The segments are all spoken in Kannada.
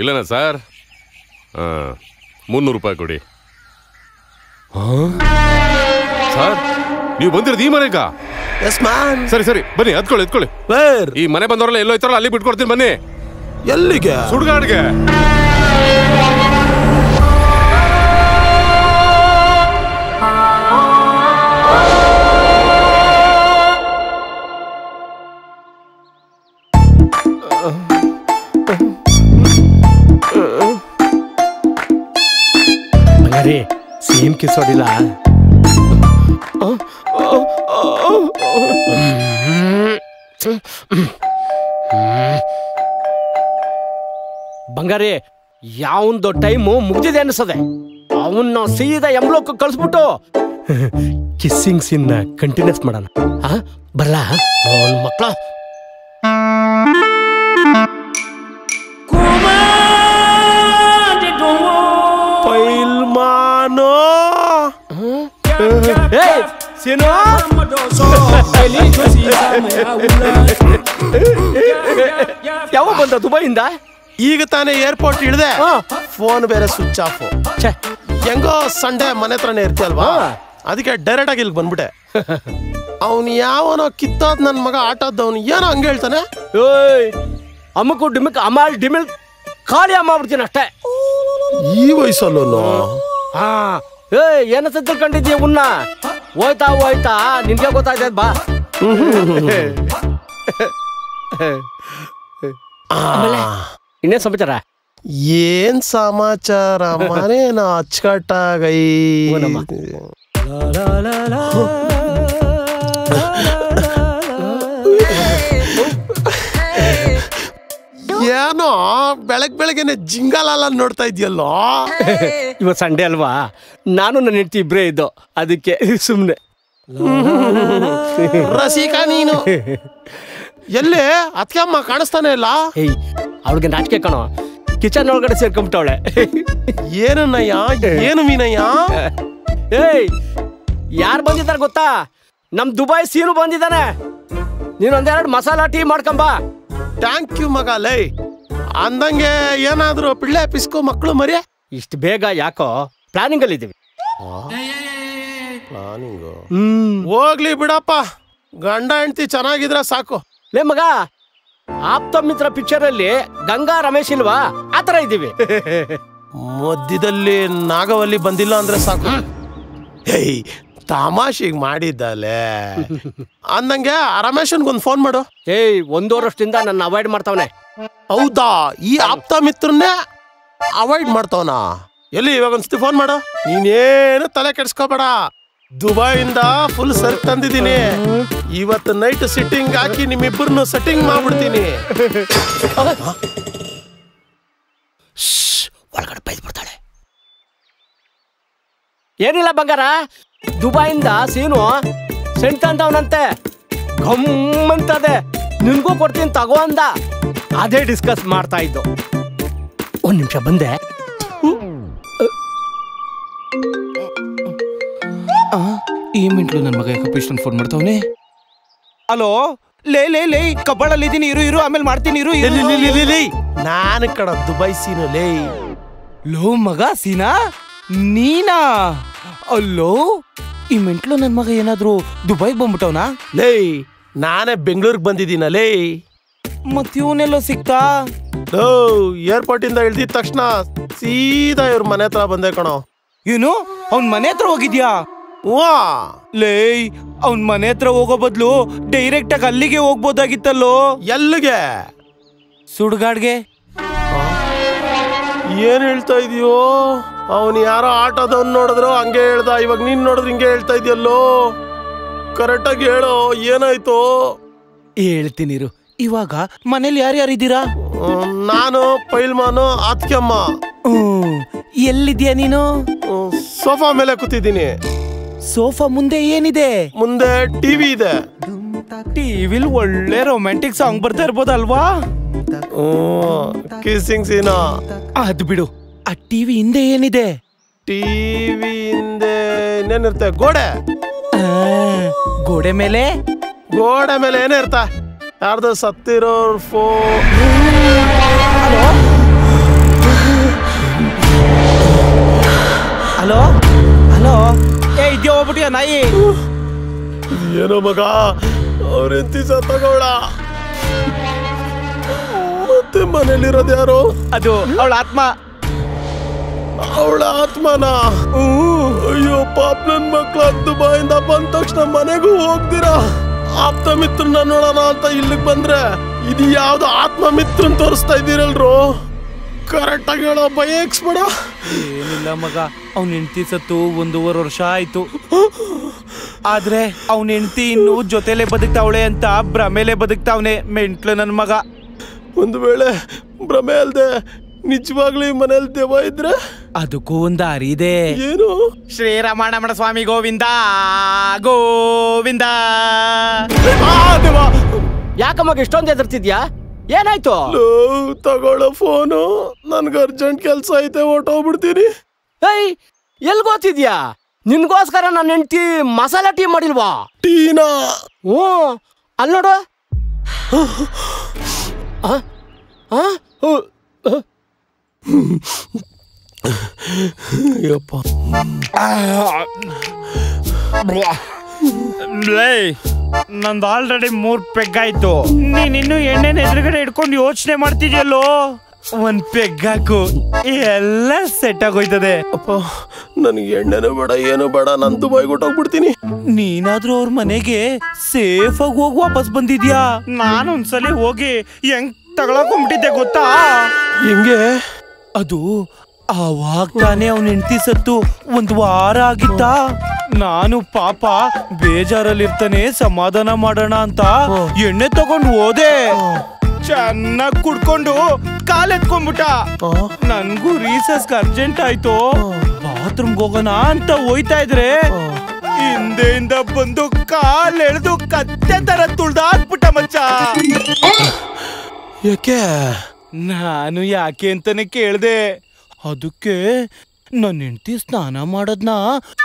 ಇಲ್ಲನಾ ಸರ್? 300 ರೂಪಾಯಿ ಕೊಡಿ ಸರ್. ನೀವು ಬಂದಿರೋದು ಈ ಮನೆಗ? ಸರಿ ಸರಿ ಬನ್ನಿ, ಎತ್ಕೊಳ್ಳಿ. ಈ ಮನೆ ಬಂದವರೆಲ್ಲ ಎಲ್ಲೋ ಇತ್ತಾರಲ್ಲ, ಅಲ್ಲಿ ಬಿಟ್ಕೊಡ್ತೀನಿ ಬನ್ನಿ. ಎಲ್ಲಿಗೆ? ಸುಡ್ಗಾಡ್ಗೆ. ಸೇಮ್ ಕಿಸೋಡಿಲ್ಲ. ಬಂಗಾರಿ, ಯಾವಂದು ಟೈಮು ಮುಗ್ದಿದೆ ಅನ್ಸದೆ. ಅವನ್ನ ಸೀದಾ ಯಮಲೋಕ ಕಳಿಸ್ಬಿಟ್ಟು ಕಿಸ್ಸಿಂಗ್ ಸೀನ್ ಕಂಟಿನ್ಯೂಸ್ ಮಾಡೋಣ. ಬರಲ್ಲ ಅವನ ಮಕ್ಕಳ. ಪೈಲ್ಮಾನೋ ಸೀನೋ, ಯಾವ ಬಂದ ದುಬೈಯಿಂದ? ಈಗ ತಾನೇ ಏರ್ಪೋರ್ಟ್ ಇಳಿದೆ. ಫೋನ್ ಬೇರೆ ಸ್ವಿಚ್ ಆಫ್. ಹೆಂಗೋ ಸಂಡೇ ಮನೆ ಹತ್ರನೇ ಇರ್ತೀಯಲ್ವಾ, ಅದಕ್ಕೆ ಡೈರೆಕ್ಟ್ ಆಗಿ ಇಲ್ಲಿ ಬಂದ್ಬಿಟ್ಟೆ. ಅವನು ಯಾವನೋ ಕಿತ್ತೋದ್ ನನ್ ಮಗ ಆಟೋದವನು ಏನೋ ಹಂಗೆ ಹೇಳ್ತಾನೆ. ಅಮ್ಮಕ್ಕೂ ಡಿಮಿಕ್ ಅಮಾಲ್ ಡಿಮಿಲ್ ಖಾಲಿ ಅಮ್ಮ ಬಿಡ್ತೀನಿ ಅಷ್ಟೇ. ಈ ವಯಸ್ಸಲ್ಲೂ ಏನಂತ ತಿಳ್ಕೊಂಡಿದ್ದೀಯ ಉನ್ನ? ಹೋಯ್ತಾ ನಿನ್ಗೆ ಗೊತ್ತಾಯ್ತದ ಬಾ. ಇನ್ನೇನ್ ಸಮಾಚಾರ? ಏನ್ ಸಮಾಚಾರ? ಮನೇನ ಅಚ್ಚುಕಟ್ಟಾಗೈ. ಏನೋ ಬೆಳಗ್ಗೆನೆ ಜಿಂಗಾಲಾಲ ನೋಡ್ತಾ ಇದೆಯಲ್ಲೋ. ಇವತ್ತು ಸಂಡೇ ಅಲ್ವಾ, ನಾನು ನನ್ನ ಹೆಂಡತಿ ಇಬ್ಬರೇ ಇದ್ದೋ, ಅದಕ್ಕೆ ಸುಮ್ಮನೆ. ರಸಿಕಾ ನೀನು ಎಲ್ಲೇ? ಅದಕ್ಕೆ ಅಮ್ಮ ಕಾಣಿಸ್ತಾನೆ ಇಲ್ಲ. ಅವಳಿಗೆ ನಾಚಿಕೆ ಕಣೋ, ಕಿಚನ್ ಒಳಗಡೆ ಸೇರ್ಕೊಂಬಿಟ್ಟವಳೆ. ಏನನ್ನಯ್ಯ? ಏನು ಮೀನಯ್ಯ? ಯಾರು ಬಂದಿದ್ದಾರೆ ಗೊತ್ತಾ? ನಮ್ ದುಬೈ ಸೀನು ಬಂದಿದ್ದಾನೆ. ನೀನೊಂದೆರಡು ಮಸಾಲಾ ಟೀ ಮಾಡ್ಕೊಂಬ. ಥ್ಯಾಂಕ್ ಯು ಮಗ. ಲೈ ಅಂದಂಗೆ ಏನಾದ್ರು ಪಿಳ್ಳೆ ಪಿಸ್ಕೋ ಮಕ್ಕಳು ಮರಿ? ಇಷ್ಟು ಬೇಗ ಯಾಕೋ? ಪ್ಲಾನಿಂಗ್ ಅಲ್ಲಿ ಇದೀವಿ. ಹೋಗ್ಲಿ ಬಿಡಪ್ಪ, ಗಂಡ ಹೆಂಡತಿ ಚೆನ್ನಾಗಿದ್ರ ಸಾಕು. ಲೇ ಮಗ, ಆಪ್ತ ಮಿತ್ರ ಪಿಕ್ಚರ್ ಅಲ್ಲಿ ಗಂಗಾ ರಮೇಶ್ ಇಲ್ವಾ? ಆತರ ಇದೀವಿ. ಮಧ್ಯದಲ್ಲಿ ನಾಗವಲ್ಲಿ ಬಂದಿಲ್ಲ ಅಂದ್ರೆ ಸಾಕು. ತಮಾಷೆಗೆ ಮಾಡಿದ್ದಲ್ಲೇ. ಅಂದಂಗೆ ರಮೇಶನ್ಗೊಂದು ಫೋನ್ ಮಾಡು. 1 ವರ್ಷದಿಂದ ನನ್ನ ಅವಾಯ್ಡ್ ಮಾಡ್ತಾವನೆ. ಹೌದಾ? ಈ ಆಪ್ತ ಮಿತ್ರನ್ನೇ ಅವಾಯ್ಡ್ ಮಾಡ್ತಾವನ? ಎಲ್ಲಿ ಇವಾಗ ಒಂದ್ಸತಿ ಫೋನ್ ಮಾಡು. ನೀನೇನು ತಲೆ ಕೆಡ್ಸ್ಕೋಬೇಡ, ದುಬೈಯಿಂದ ಫುಲ್ ಸರ್ಕ್ ತಂದಿದ್ದೀನಿ. ಇವತ್ತು ನೈಟ್ ಸಿಟ್ಟಿಂಗ್ ಹಾಕಿ ನಿಮ್ಮಿಬ್ಬರನ್ನು ಸೆಟ್ಟಿಂಗ್ ಮಾಡ್ಬಿಡ್ತೀನಿ. ಒಳಗಡೆ ಬೈದ್ ಬಿಡ್ತಾಳೆ. ಏನಿಲ್ಲ ಬಂಗಾರ, ದುಬೈಯಿಂದ ಸೀನು ಸೆಂಟ್ ತಂದವನಂತೆ. ಗಮ್ಮಂತದೆ, ನಿನ್ಗೂ ಕೊಡ್ತೀನಿ ತಗೋ ಅಂದ. ಅದೇ ಡಿಸ್ಕಸ್ ಮಾಡ್ತಾ ಇದ್ದು. 1 ನಿಮಿಷ ಬಂದೆ. ಈ ಮಿಂಟ್ಲು ನನ್ನ ಮಗ ಯಾಕಪ್ಪ ಇಷ್ಟೊಂದು ಫೋನ್ ಮಾಡ್ತಾವನೆ? ಹಲೋ, ಲೇ ಕಬ್ಬಾಳಲ್ಲಿ ಇದೀನಿ, ಇರು ಆಮೇಲೆ ಮಾಡ್ತೀನಿ. ನಾನು ಕಡ ದುಬೈ ಸೀನು. ಲೇ ಲೋ ಮಗ ಸೀನಾ, ನೀನಾ? ಅಲ್ಲೋ, ಈ ಮಿಂಟ್ಲು ನನ್ನ ಮಗ ಏನಾದ್ರು ದುಬೈಗೆ ಬಂದ್ಬಿಟ್ಟವನಾ? ಲೇ ನಾನೇ ಬೆಂಗಳೂರಿಗೆ ಬಂದಿದ್ದೀನಲ್ಲೇ. ಮತ್ ಇವನೆಲ್ಲೋ ಸಿಕ್ತಾ? ಏರ್ಪೋರ್ಟ್ ಇಂದ ಇಳ್ದಿದ ತಕ್ಷಣ ಸೀದಾ ಇವ್ರ ಮನೆ ಹತ್ರ ಬಂದೆ ಕಣೋ. ಏನು, ಅವ್ನ್ ಮನೆ ಹತ್ರ ಹೋಗಿದ್ಯಾ? ಲೇ, ಅವ್ನ್ ಮನೆ ಹತ್ರ ಹೋಗೋ ಬದ್ಲು ಡೈರೆಕ್ಟ್ ಆಗಿ ಅಲ್ಲಿಗೆ ಹೋಗ್ಬೋದಾಗಿತ್ತಲ್ಲೋ. ಎಲ್ಲಿಗೆ? ಸುಡ್ಗಾಡ್ಗೆ. ಏನ್ ಹೇಳ್ತಾ ಇದೀಯೋ? ಅವನು ಯಾರೋ ಆಟೋದವ್ನು ನೋಡಿದ್ರು ಹಂಗೆ ಹೇಳ್ದ, ಇವಾಗ ನೀನ್ ನೋಡಿದ್ರೆ ಹಿಂಗೆ ಹೇಳ್ತಾ ಇದೆಯಲ್ಲೋ. ಕರೆಕ್ಟಾಗಿ ಹೇಳೋ, ಏನಾಯ್ತು? ಹೇಳ್ತೀನಿರು. ಇವಾಗ ಮನೇಲಿ ಯಾರ್ಯಾರಿದ್ದೀರಾ? ನಾನು, ಪೈಲ್ಮಾನು, ಅತ್ಕಮ್ಮ. ಎಲ್ಲಿದ್ಯಾ ನೀನು? ಸೋಫಾ ಮೇಲೆ ಕೂತಿದ್ದೀನಿ. ಸೋಫಾ ಮುಂದೆ ಏನಿದೆ? ಮುಂದೆ ಟಿವಿ ಇದೆ. ಟಿವಿಲ್ ಒಳ್ಳೆ ರೊಮ್ಯಾಂಟಿಕ್ ಸಾಂಗ್ ಬರ್ತಾ ಇರ್ಬೋದಲ್ವಾ? ಕಿಸ್ಸಿಂಗ್ ಸೀನ. ಅದ್ ಬಿಡು, ಆ ಟಿವಿ ಹಿಂದೆ ಏನಿದೆ? ಟಿವಿ ಹಿಂದೆ ಇನ್ನೇನಿರುತ್ತೆ? ಗೋಡೆ. ಗೋಡೆ ಮೇಲೆ? ಗೋಡೆ ಮೇಲೆ ಏನೇ ಇರ್ತಾ? ಯಾರ್ದು ಸತ್ತಿರೋರ್ ಹಲೋ ಹಲೋ ಏ ಇದ್ಯಾ ಹೋಗ್ಬಿಟ್ಟಿಯ ನಾಯಿ ಏನೋ ಮಗ ಅವ್ರೆಂತಿ ತಗೋಳ ಮತ್ತೆ ಮನೇಲಿರೋದು ಯಾರು? ಅದು ಅವಳ ಆತ್ಮ. ಅವಳ ಆತ್ಮನ? ಅಯ್ಯೋ ಪಾಪ ನನ್ ಮಕ್ಳ ದುಬಾಯಿಂದ ಬಂದ ತಕ್ಷಣ ಮನೆಗೂ ಹೋಗ್ದಿರಾ ಆಪ್ತ ಮಿತ್ರನ ನೋಡೋಣ ಅಂತ ಇಲ್ಲಿಗೆ ಬಂದ್ರೆ ಇದು ಯಾವ್ದು ಆತ್ಮ ಮಿತ್ರನ್ ತೋರಿಸ್ತಾ ಇದ್ದೀರಲ್ರು? ಕರೆಕ್ಟ್ ಆಗಿ ಹೇಳೋ ಬಯಸ್ಬೇಡ. ಏನಿಲ್ಲ ಮಗ, ಅವ್ನ ಹೆಂಡತಿ ಸತ್ತು 1.5 ವರ್ಷ ಆಯ್ತು. ಆದ್ರೆ ಅವ್ನ ಹೆಂಡತಿ ಇನ್ನು ಜೊತೆಲೆ ಬದುಕ್ತಾವಳೆ ಅಂತ ಭ್ರಮೇಲೆ ಬದುಕ್ತಾವನೆ ಮೆಂಟ್ಲು ನನ್ ಮಗ. ಒಂದು ವೇಳೆ ಭ್ರಮೆ ಅಲ್ದೆ ನಿಜವಾಗ್ಲೂ ಮನೇಲಿ ದೇವ ಇದ್ರೆ? ಅದಕ್ಕೂ ಒಂದು ದಾರಿ ಇದೆ. ಏನು? ಶ್ರೀರಮಣ ಸ್ವಾಮಿ ಗೋವಿಂದ ಗೋವಿಂದ. ದೇವ, ಯಾಕಮ್ಮಗೆ ಇಷ್ಟೊಂದು ಎದುರ್ತಿದ್ಯಾ? ಏನಾಯ್ತು? ತಗೊಳ್ಳೋ ಫೋನು, ನನ್ಗೆ ಅರ್ಜೆಂಟ್ ಕೆಲ್ಸ ಐತೆ, ಹೊರ್ಟೋಗ್ಬಿಡ್ತೀನಿ. ಏಯ್, ಎಲ್ಗೋತಿದ್ಯಾ? ನಿನ್ಗೋಸ್ಕರ ನನ್ನ ಹೆಂಡತಿ ಮಸಾಲಾ ಟೀ ಮಾಡಿಲ್ವಾ? ಟೀನಾ? ಹ್ಞೂ, ಅಲ್ಲಿ ನೋಡು. ನಂದು ಆಲ್ರೆಡಿ 3 ಪೆಗ್ ಆಯ್ತು. ನೀನಿನ್ನು ಎಣ್ಣೆನ ಎದುರುಗಡೆ ಇಟ್ಕೊಂಡು ಯೋಚನೆ ಮಾಡ್ತಿದ್ಯಲ್ಲೋ. 1 ಪೆಗ್ ಹಾಕು, ಎಲ್ಲ ಸೆಟ್ ಆಗೋಯ್ತದೆ. ಅಪ್ಪ, ನನಗೆ ಎಣ್ಣೆನೂ ಬೇಡ ಏನು ಬೇಡ, ನಾನು ದುಬೈಗೆ ಹೊಟ್ಟೋಗ್ಬಿಡ್ತೀನಿ. ನೀನಾದ್ರೂ ಅವ್ರ ಮನೆಗೆ ಸೇಫ್ ಆಗಿ ಹೋಗಿ ವಾಪಸ್ ಬಂದಿದ್ಯಾ? ನಾನೊಂದ್ಸಲಿ ಹೋಗಿ ಹೆಂಗ್ ತಗೊಳಕೊಂಡ್ಬಿಟ್ಟಿದ್ದೆ ಗೊತ್ತಾ? ಹೆಂಗೆ? ಅದು ಆವಾಗ ತಾನೇ ಅವನ ಹೆಂಡತಿ ಸತ್ತು 1 ವಾರ ಆಗಿತ್ತ. ನಾನು ಪಾಪ ಬೇಜಾರಲ್ಲಿರ್ತಾನೆ, ಸಮಾಧಾನ ಮಾಡೋಣ ಅಂತ ಎಣ್ಣೆ ತಗೊಂಡು ಹೋದೆ. ಚೆನ್ನಾಗಿ ಕುಡ್ಕೊಂಡು ಕಾಲೆತ್ಕೊಂಡ್ಬಿಟ್ಟ. ನನ್ಗೂ ರೀಸಸ್ ಅರ್ಜೆಂಟ್ ಆಯ್ತು. ಬಾತ್ರೂಮ್ಗೆ ಹೋಗೋಣ ಅಂತ ಹೋಯ್ತಾ ಇದ್ರೆ ಹಿಂದೆಯಿಂದ ಬಂದು ಕಾಲ್ ಎಳೆದು ಕತ್ತೆ ತರ ತುಳ್ದಾಕ್ಬಿಟ್ಟ ಮಚ್ಚ. ಯಾಕೆ? ನಾನು ಯಾಕೆ ಅಂತಾನೆ ಕೇಳ್ದೆ. ಅದಕ್ಕೆ ನನ್ನ ಹೆಂಡತಿ ಸ್ನಾನ ಮಾಡೋದ್ನ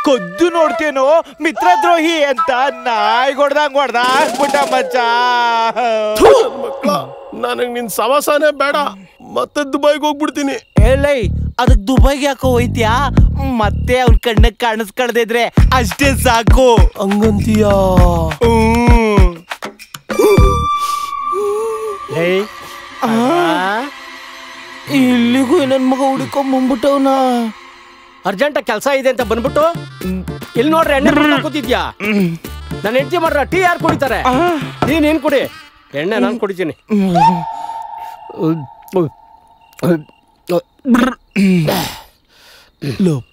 ಕದ್ದು ನೋಡ್ತೇನೋ ಮಿತ್ರದ್ರೋಹಿ ಅಂತ ನಾಯಿ ಹೊಡ್ದಾಕ್ಬಿಟ್ಟ ಮಚ್ಚ. ನನಗ್ ನಿನ್ ಸವಾಸನೆ ಬೇಡ, ಮತ್ತೆ ದುಬೈಗೆ ಹೋಗ್ಬಿಡ್ತೀನಿ. ಹೇಳೈ, ಅದಕ್ ದುಬೈಗೆ ಯಾಕೋ ಹೋಯ್ತ್ಯಾ? ಮತ್ತೆ ಅವ್ನ ಕಣ್ಣಕ್ ಕಾಣಿಸ್ಕೊಳ್ದಿದ್ರೆ ಅಷ್ಟೇ ಸಾಕು. ಹಂಗಂತೀಯಾ? ಇಲ್ಲಿಗೂ ನನ್ ಮಗ ಹುಡುಕೊಂಬಂದ್ಬಿಟ್ಟವನ. ಅರ್ಜೆಂಟ್ ಕೆಲಸ ಇದೆ ಅಂತ ಬಂದ್ಬಿಟ್ಟು ಇಲ್ಲಿ ನೋಡ್ರಿ ಎಣ್ಣೆ ಕೂತಿದ್ಯಾ? ನನ್ನ ಹೆಂಡತಿ ಮಾಡ್ರ ಟೀ ಯಾರು ಕುಡಿತಾರೆ? ನೀನ್ ಕುಡಿ, ಎಣ್ಣೆ ನಾನು ಕುಡಿತೀನಿ.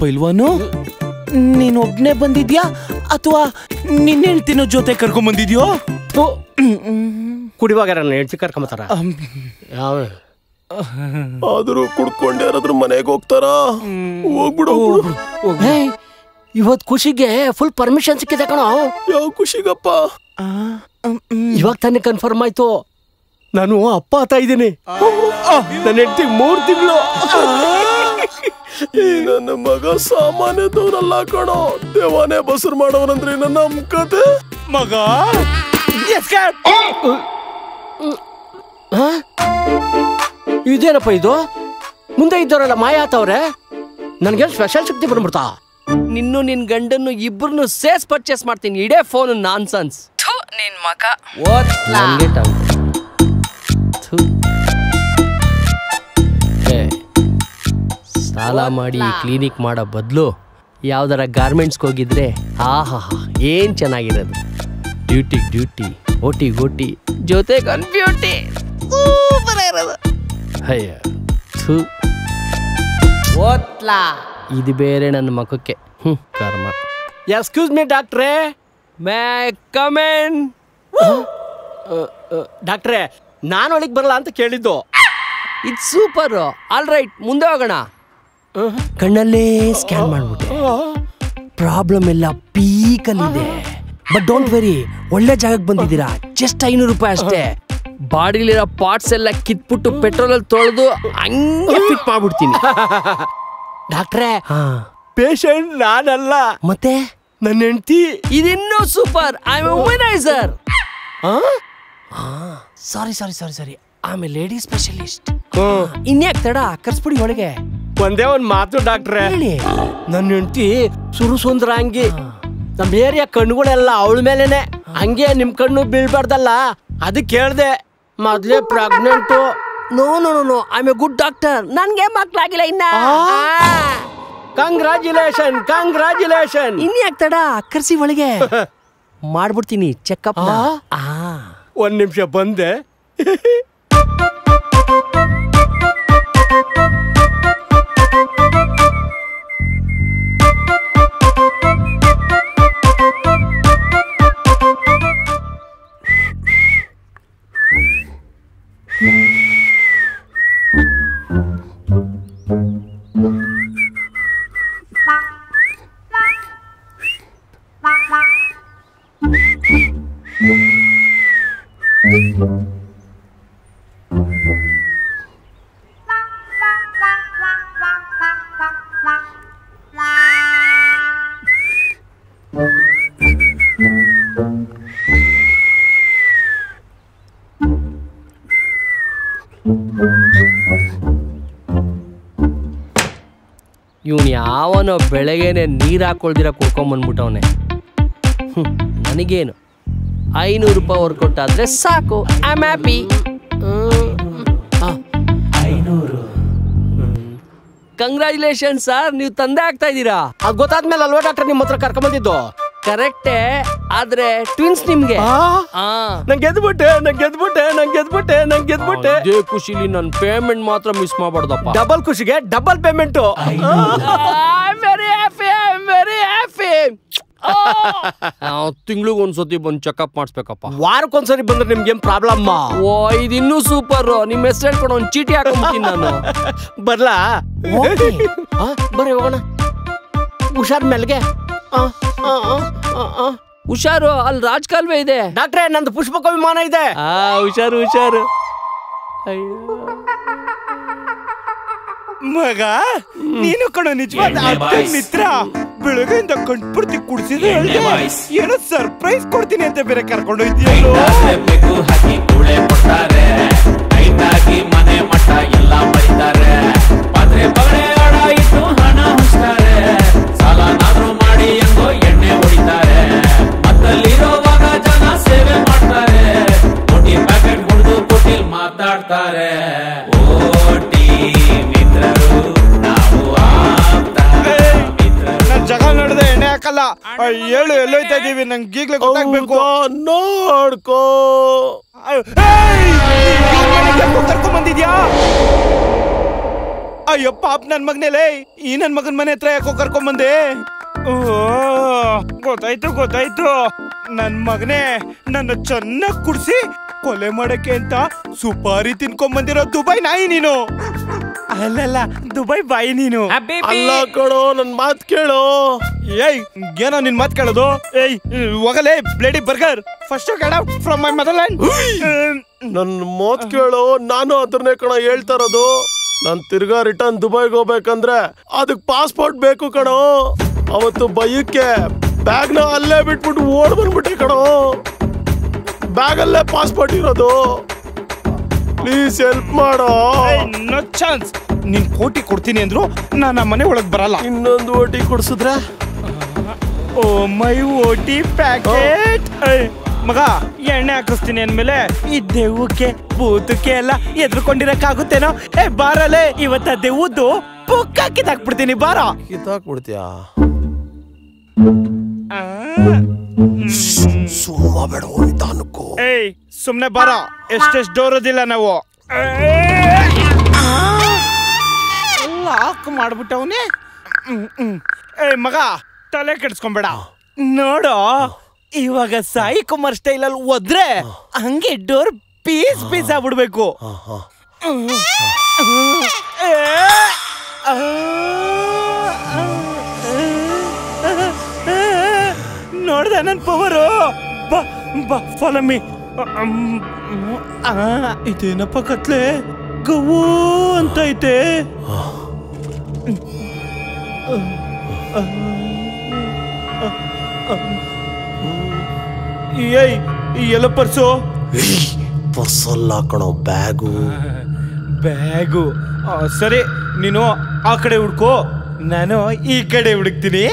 ಪೈಲ್ವಾನು, ನೀನ್ ಒಬ್ನೇ ಬಂದಿದ್ಯಾ ಅಥವಾ ನಿನ್ನ ಹೆಂಡತಿನ ಜೊತೆ ಕರ್ಕೊಂಡ್ ಬಂದಿದ್ಯೋ? ಕುಡಿವಾಗ ನನ್ನ ಹೆಂಡತಿ ಕರ್ಕೊಂಬತ್ತಾರ? ಆದ್ರೂ ಕುಡ್ಕೊಂಡೆ ಯಾರಾದ್ರೂ ಮನೆಗೆ ಹೋಗ್ತಾರಾ? ಹೋಗ್ಬಿಡು. ಇವತ್ ಖುಷಿಗೆ ಫುಲ್ ಪರ್ಮಿಷನ್ ಸಿಕ್ಕಿದೆ ಕಣೋ. ಯಾವ ಖುಷಿಗಪ್ಪ? ಇವಾಗ ತಾನೇ ಕನ್ಫರ್ಮ್ ಆಯ್ತು, ನಾನು ಅಪ್ಪ ಆಗ್ತಾ ಇದ್ದೀನಿ. ನನ್ನ ಹೆಂಡತಿ 3 ತಿಂಗಳು. ನನ್ನ ಮಗ ಸಾಮಾನ್ಯದವ್ರಲ್ಲ ಕಣೋ, ದೇವಾನೇ ಬಸರು ಮಾಡೋರಂದ್ರೆ ನನ್ನ ಕತೆ. ಮಗ ಇದೇನಪ್ಪ ಇದು? ಮುಂದೆ ಇದ್ದವರೆಲ್ಲ ಮಾಯ ಆತವ್ರೆ. ನನ್ಗೆ ಸ್ಪೆಷಲ್ ಶಕ್ತಿ ಬಂದ್ಬಿಡ್ತಾ? ನಿನ್ ಗಂಡನ್ನು ಇಬ್ಬರನ್ನು ಸೇಸ್ ಪರ್ಚೇಸ್ ಮಾಡ್ತೀನಿ. ಇಡೇ ಫೋನ್ ನಾನ್ಸೆನ್ಸ್. ನಿನ್ ಮಗ ಸಾಲ ಮಾಡಿ ಕ್ಲಿನಿಕ್ ಮಾಡೋ ಬದಲು ಯಾವ್ದಾರ ಗಾರ್ಮೆಂಟ್ಸ್ಗೆ ಹೋಗಿದ್ರೆ ಆಹಾ ಏನ್ ಚೆನ್ನಾಗಿರೋದು. ಡ್ಯೂಟಿ ಓಟಿ ಜೊತೆ ಕನ್ಫ್ಯೂಟಿ ಇದು ಬೇರೆ ನನ್ನ ಮಖಕ್ಕೆ. ಕರ್ಮ. ಎಕ್ಸ್ಕ್ಯೂಸ್ ಮೀ ಡಾಕ್ಟ್ರೇ, ಮೇ ಕಮ್ ಇನ್? ಡಾಕ್ಟ್ರೇ, ನಾನು ಒಳಗೆ ಬರಲ್ಲ ಅಂತ ಕೇಳಿದ್ದು. ಇದು ಸೂಪರ್. ಆಲ್ ರೈಟ್, ಮುಂದೆ ಹೋಗೋಣ. ಕಣ್ಣಲ್ಲೇ ಸ್ಕ್ಯಾನ್ ಮಾಡ್ಬಿಟ್ಟೆ. ಪ್ರಾಬ್ಲಮ್ ಎಲ್ಲ ಪೀಕಲ್ಲಿದೆ. ಬಟ್ ಡೋಂಟ್ ವೆರಿ, ಒಳ್ಳೆ ಜಾಗಕ್ಕೆ ಬಂದಿದ್ದೀರಾ. ಜಸ್ಟ್ 500 ರೂಪಾಯಿ ಅಷ್ಟೇ. ಬಾಡಿಲಿರೋ ಪಾರ್ಟ್ಸ್ ಎಲ್ಲ ಕಿತ್ಬಿಟ್ಟು ಪೆಟ್ರೋಲ್ ಅಲ್ಲಿ ತೊಳೆದು ಹಂಗೆ ಫಿಟ್ ಮಾಡ್ಬಿಡ್ತೀನಿ. ಡಾಕ್ಟ್ರೆ, ಪೇಷಂಟ್ ನಾನಲ್ಲ, ಮತ್ತೆ ನನ್ನ ಹೆಂಡತಿ. ಇದಿನ್ನೂ super. I am womaniser. Sorry I am a lady specialist. ಇನ್ಯಾಕ್ ತಡ, ಕರ್ಸ್ಬಿಡಿ ಒಳಗೆ. ಒಂದೇ ಒಂದ್ ಮಾತು ಡಾಕ್ಟ್ರೆ, ನನ್ನ ಹೆಂಡತಿ ಸುರುಸುಂದ್ರಾಂಗಿ. ನಮ್ ಏರಿಯಾ ಕಣ್ಣುಗಳೆಲ್ಲ ಅವಳ ಮೇಲೆನೆ. ಹಂಗೆ ನಿಮ್ ಕಣ್ಣು ಬೀಳ್ಬಾರ್ದಲ್ಲ ಅದಕ್ಕೆ ಹೇಳ್ದೆ. ಮೊದ್ಲೇ pregnant. No no no, I am a good doctor. ನನ್ಗೆ ಮಕ್ಳಾಗಿಲ್ಲ ಇನ್ನ. Congratulation congratulation. ಇನ್ಯಾಕ್ ತಡ, ಕರ್ಸಿ ಒಳಗೆ ಮಾಡ್ಬಿಡ್ತೀನಿ ಚೆಕಪ್. ಒಂದ್ ನಿಮಿಷ ಬಂದೆ. ಇವನು ಯಾವನೋ ಬೆಳಗ್ಗೆನೆ ನೀರು ಹಾಕೊಳ್ದಿರ ಕುಡ್ಕೊಂಬಂದ್ಬಿಟ್ಟವನೆ. ನನಗೇನು 500 ರೂಪಾಯಿ ವರ್ಕೌಟ್ ಆದ್ರೆ ಸಾಕು. I am happy. 500. Congratulation sir, ನೀವು ತಂದೆ ಆಗ್ತಾ ಇದ್ದೀರಾ. ಅದು ಗೊತ್ತಾದ್ಮೇಲೆ ಅಲ್ವಾ ಡಾಕ್ಟರ್ ನಿಮ್ಮ ಹತ್ರ ಕರ್ಕೊಂಬಂದಿದ್ದು? ಕರೆಕ್ಟೇ, ಆದ್ರೆ ಟ್ವಿನ್ಸ್ ನಿಮ್ಗೆ. ನಂಗೆ ಗೆದ್ಬಿಟ್ಟೆ. ಇದೇ ಖುಷಿಲಿ ನನ್ನ ಪೇಮೆಂಟ್ ಮಾತ್ರ ಮಿಸ್ ಮಾಡಬಾರ್ದಪ್ಪ. ಡಬಲ್ ಖುಷಿಗೆ ಡಬಲ್ ಪೇಮೆಂಟ್. Very happy. ತಿಂಗ್ಳಿಗೆ ಒಂದ್ಸತಿ ಬಂದು ಚೆಕಪ್ ಮಾಡಿಸ್ಬೇಕಪ್ಪ. ವಾರಕ್ಕೊಂದ್ಸರಿ ಬಂದ್ರೆ ನಿಮ್ಗೇನ್ ಪ್ರಾಬ್ಲಮ್? ಓ, ಇದು ಇನ್ನೂ ಸೂಪರ್. ನಿಮ್ ಹೆಸರು ಹೇಳ್ಕೊಂಡು ಒಂದ್ ಚೀಟಿ ಹಾಕೊಂಡ್ಬಿಡ್ತೀನಿ ನಾನು. ಬರ್ಲಾ? ಬರ್ರಿ ಹೋಗೋಣ. ಹುಷಾರ್ ಮೇಲ್ಗೆ. ಹುಷಾರು, ಅಲ್ಲಿ ರಾಜಕಾಲುವೆ ಇದೆ. ಡಾಕ್ಟ್ರೆ, ನಂದು ಪುಷ್ಪಕ ವಿಮಾನ ಇದೆ. ಹುಷಾರು. ಮಗ, ನೀನು ಕಣ ನಿಜವಾದ ಮಿತ್ರ. ಬೆಳಗ್ಗೆಯಿಂದ ಕಣ್ಪೂರ್ತಿ ಕುಡಿಸಿದ್ರೆ ಏನೋ ಸರ್ಪ್ರೈಸ್ ಕೊಡ್ತೀನಿ ಅಂತ ಬೇರೆ ಕರ್ಕೊಂಡೋಯ್ತೀಯಲ್ಲೋ. ಮನೆ ಮಠ ಎಲ್ಲ ಬರೀತಾರೆ. ಪಾತ್ರೆ ಬಗಡೆ ಆಡ ಇಟ್ಟು ಹಣ ಹುಚ್ತಾರೆ. ಸಾಲನಾದ್ರೂ ಮಾಡಿ ಎಂಗೋ ಎಣ್ಣೆ ಹೊಡಿತಾರೆ. ಮತ್ತಲ್ಲಿರೋವಾಗ ಜನ ಸೇವೆ ಮಾಡ್ತಾರೆ. ಕೋಟಿ ಪ್ಯಾಕೆಟ್ ಕುಡಿದು ಕೋಟಿಲ್ ಮಾತಾಡ್ತಾರೆ. ಓಟಿ ಮಿತ್ರರು ನಾವು ನನ್ ಜಗ ನಡೆದ ಎಣ್ಣೆ ಹಾಕಲ್ಲ. ಹೇಳು, ಎಲ್ಲೋಯ್ತಾ ಇದೀವಿ? ನಂಗೆ ಈಗ್ಲೇ ಗೊತ್ತಾಗ್ಬೇಕು. ನೋಡ್ಕೋ. ಕರ್ಕೊಂಡ್ ಬಂದಿದ್ಯಾ? ಅಯ್ಯೋ ಪಾಪ್ ನನ್ ಮಗನೇಲೇ, ಈ ನನ್ ಮಗನ್ ಮನೆ ಹತ್ರ ಯಾಕೋ ಕರ್ಕೊಂಡ್ ಬಂದೆ? ಗೊತ್ತಾಯ್ತು. ನನ್ ಮಗನೇ ನನ್ನ ಚೆನ್ನಾಗ್ ಕುಡ್ಸಿ ಕೊಲೆ ಮಾಡಕ್ಕೆ ಅಂತ ಸುಪಾರಿ ತಿನ್ಕೊಂಡ್ ಬಂದಿರೋ ದುಬೈ ನಾಯಿ ನೀನು. ಅಲ್ಲಲ್ಲ, ದುಬೈ ಬಾಯಿ ನೀನು. ಅಲ್ಲ ಕಣೋ, ನನ್ ಮಾತ್ ಕೇಳು. ಏಯ್, ಏನೋ ನಿನ್ ಮಾತ್ ಕೇಳೋದು? ಏಯ್, ಹೋಗಲೇ bloody burger. First get out from my mother land. ನನ್ ಮಾತ್ ಕೇಳು, ನಾನು ಅದನ್ನೇ ಕಣ ಹೇಳ್ತಾ ಇರೋದು. ನಾನ್ ತಿರ್ಗಾ ರಿಟರ್ನ್ ದುಬೈಗೆ ಹೋಗ್ಬೇಕಂದ್ರೆ ಅದಕ್ ಪಾಸ್ಪೋರ್ಟ್ ಬೇಕು ಕಣೋ. ಅವತ್ತು ಬೈಯಕ್ಕೆ ಬ್ಯಾಗ್ನ ಅಲ್ಲೇ ಬಿಟ್ಬಿಟ್ಟು ಓಡ್ ಬಂದ್ಬಿಟ್ಟೆ ಕಣೋ. ಬ್ಯಾಗ್ ಅಲ್ಲೇ ಪಾಸ್ಪೋರ್ಟ್ ಇರೋದು. ಪ್ಲೀಸ್ ಹೆಲ್ಪ್ ಮಾಡೋ. No chance. ನೀನ್ ಕೋಟಿ ಕೊಡ್ತೀನಿ ಅಂದ್ರು ನಾನು ಮನೆ ಒಳಗ್ ಬರಲ್ಲ. ಇನ್ನೊಂದು ಓಟಿ ಕೊಡ್ಸಿದ್ರೆ? Oh my OT packet. ಮಗ, ಎಣ್ಣೆ ಹಾಕಿಸ್ತೀನಿ ಅಂದ್ಮೇಲೆ ಈ ದೆವ್ವಕ್ಕೆ ಭೂತಕ್ಕೆ ಎಲ್ಲ ಎದ್ರುಕೊಂಡಿರಕ್ಕಾಗುತ್ತೇನೋ? ಬಾರಲೆ, ಇವತ್ತ ದೆವ್ವದ್ದು ಪುಕ್ಕ ಕಿತ್ತಾಕ್ಬಿಡ್ತೀನಿ. ಬಾರ. ಕಿತ್ತಾಕ್ಬಿಡ್ತೀಯಾ? ಏಯ್, ಸುಮ್ನೆ ಬಾರ. ಎಷ್ಟೆಷ್ಟು ಡೋರೋದಿಲ್ಲ ನಾವು. ಲಾಕ್ ಮಾಡ್ಬಿಟ್ಟವನೇ. ಏಯ್ ಮಗ, ತಲೆ ಕೆಡ್ಸ್ಕೊಂಬೇಡ. ನೋಡು, ಇವಾಗ ಸಾಯಿ ಕುಮಾರ್ ಸ್ಟೈಲ್ ಅಲ್ಲಿ ಹೋದ್ರೆ ಹಂಗೆ ಡೋರ್ ಪೀಸ್ ಆಗ್ಬಿಡ್ಬೇಕು. ನೋಡ್ದ ನನ್ ಪವರು? ಬಾ ಫಾಲೋ ಮೀ. ಇದೇನಪ್ಪ ಕತ್ಲೆ ಗವು ಅಂತ ಐತೆ. ಏಯ್, ಎಲ್ಲ ಪರ್ಸು? ಪರ್ಸಲ್ಲ ಕಣೋ, ಬ್ಯಾಗು. ಬ್ಯಾಗು? ಸರಿ, ನೀನು ಆ ಕಡೆ ಹುಡ್ಕೋ, ನಾನು ಈ ಕಡೆ ಹುಡುಕ್ತೀನಿ.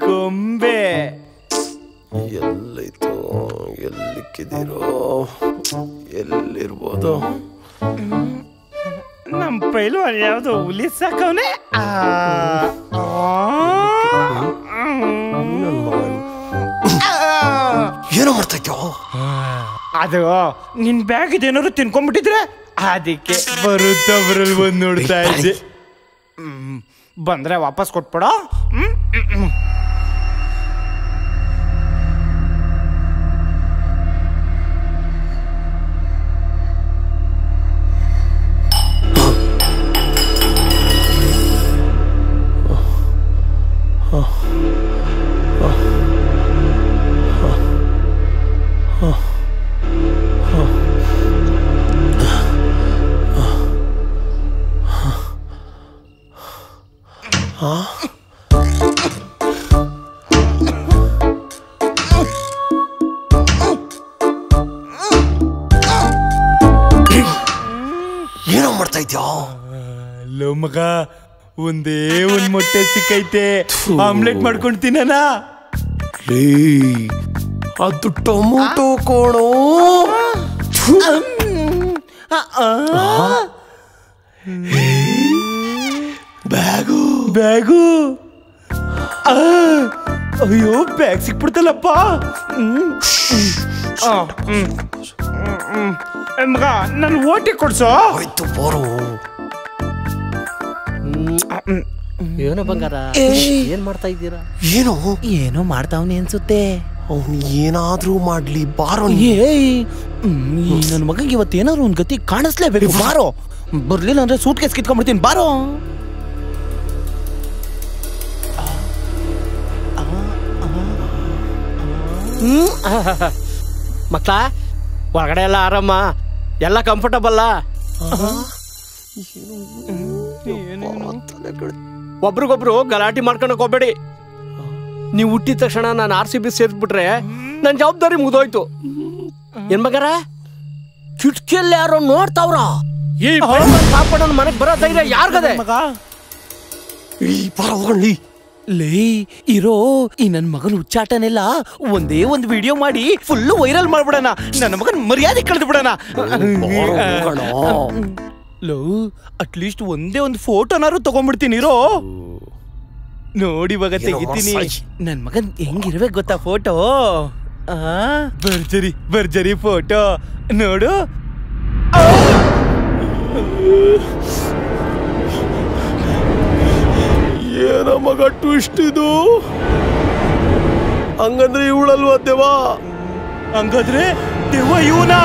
ಗೊಂಬೆ ಎಲ್ಲೈತೋ, ಎಲ್ಲಿಕ್ಕಿದ್ದೀರೋ, ಎಲ್ಲಿರ್ಬೋದು? ನಮ್ಮ ಪೈಲ್ವಾನ್ ಯಾವ್ದೋ ಹುಲಿ ಸಾಕವನೆ. ಏನೋ ಮಾಡ್ತೈತೋ? ಅದು ನಿನ್ ಬ್ಯಾಗ್ ಇದೇನಾದ್ರು ತಿನ್ಕೊಂಡ್ಬಿಟ್ಟಿದ್ರೆ ಅದಕ್ಕೆ ಬರುತ್ತಾ ಬರಲ್ ಬಂದು ನೋಡ್ತಾ ಇದ್ದೆ. ಬಂದ್ರೆ ವಾಪಸ್ ಕೊಟ್ಬಿಡ. ಏನೋ ಮಾಡ್ತೈತ್ಯೋ? ಲೋ ಮಗ, ಒಂದೇ ಒಂದ್ ಮೊಟ್ಟೆ ಸಿಕ್ಕೈತೆ, ಆಮ್ಲೆಟ್ ಮಾಡ್ಕೊಂಡು ತಿನ್ನೋಣ. ಅದು ಟೊಮೊಟೊ ಕೋಣೋ. Bag bag. ಅಯ್ಯೋ, ಬ್ಯಾಗ್ ಸಿಕ್ಬಿಡ್ತಲ್ಲಪ್ಪ. ಮಗ, ನಾನು ಓಟಿ ಕೊಡ್ಸೋ. ಆಯ್ತು ಬರೋ. ಏನೋ ಬಂಗಾರ, ಏನ್ ಮಾಡ್ತಾ ಇದ್ದೀರಾ? ಏನೋ ಮಾಡ್ತಾವನಿ ಅನ್ಸುತ್ತೆ. ಅವನು ಏನಾದ್ರೂ ಮಾಡ್ಲಿ ಬಾರೋ. ನನ್ನ ಮಗಂಗೆ ಇವತ್ತೇನಾದ್ರು ಒಂದ್ ಗತಿ ಕಾಣಿಸ್ಲೇಬೇಕು. ಬಾರೋ, ಬರ್ಲಿಲ್ಲ ಅಂದ್ರೆ ಸೂಟ್ ಕೇಸ್ ಕಿತ್ಕೊಂಡ್ಬಿಡ್ತೀನಿ. ಬಾರೋ. ಮಕ್ಳ, ಒಳಗಡೆ ಎಲ್ಲ ಆರಾಮ, ಎಲ್ಲ ಕಂಫರ್ಟಬಲ್. ಒಬ್ರಿಗೊಬ್ರು ಗಲಾಟೆ ಮಾಡ್ಕೊಳಕ್ ಹೋಗ್ಬೇಡಿ. ನೀವು ಹುಟ್ಟಿದ ತಕ್ಷಣ ನಾನು RCB ಸೇರ್ಸ್ಬಿಟ್ರೆ ನನ್ನ ಜವಾಬ್ದಾರಿ ಮುಗಿದೋಯ್ತು. ಏನ್ ಮಗರ, ಕಿಟಕಿಯಲ್ಲಿ ಯಾರೋ ನೋಡ್ತಾವ್ರ? ಈ ಪಾಪಣ್ಣನ ಮನೆಗೆ ಬರೋ ಧೈರ್ಯ ಯಾರ್ಗದೆ? ಲೇ ಇರೋ, ಈ ನನ್ ಮಗನ ಹುಚ್ಚಾಟನೆಲ್ಲ ಒಂದೇ ಒಂದು ವಿಡಿಯೋ ಮಾಡಿ ಫುಲ್ ವೈರಲ್ ಮಾಡ್ಬಿಡಣ. ನನ್ನ ಮಗನ್ ಮರ್ಯಾದೆ ಕಳೆದು ಬಿಡಣ. ಲೋ, ಅಟ್ಲೀಸ್ಟ್ ಒಂದೇ ಒಂದು ಫೋಟೋನಾರು ತಗೊಂಡ್ಬಿಡ್ತೀನಿ. ಇರೋ, ನೋಡಿ ಇವಾಗ ತೆಗಿತೀನಿ. ನನ್ ಮಗನ್ ಹೆಂಗಿರ್ಬೇಕು ಗೊತ್ತಾ ಫೋಟೋ? ಭರ್ಜರಿ ಭರ್ಜರಿ ಫೋಟೋ ನೋಡು. ಏನ ಮಗ ಟ್ವಿಸ್ಟ್ ಇದು? ಹಂಗಂದ್ರೆ ಇವಳಲ್ವಾ ದೆವ್ವ? ಹಂಗಾದ್ರೆ ದೆವ್ವ ಇವನಾ?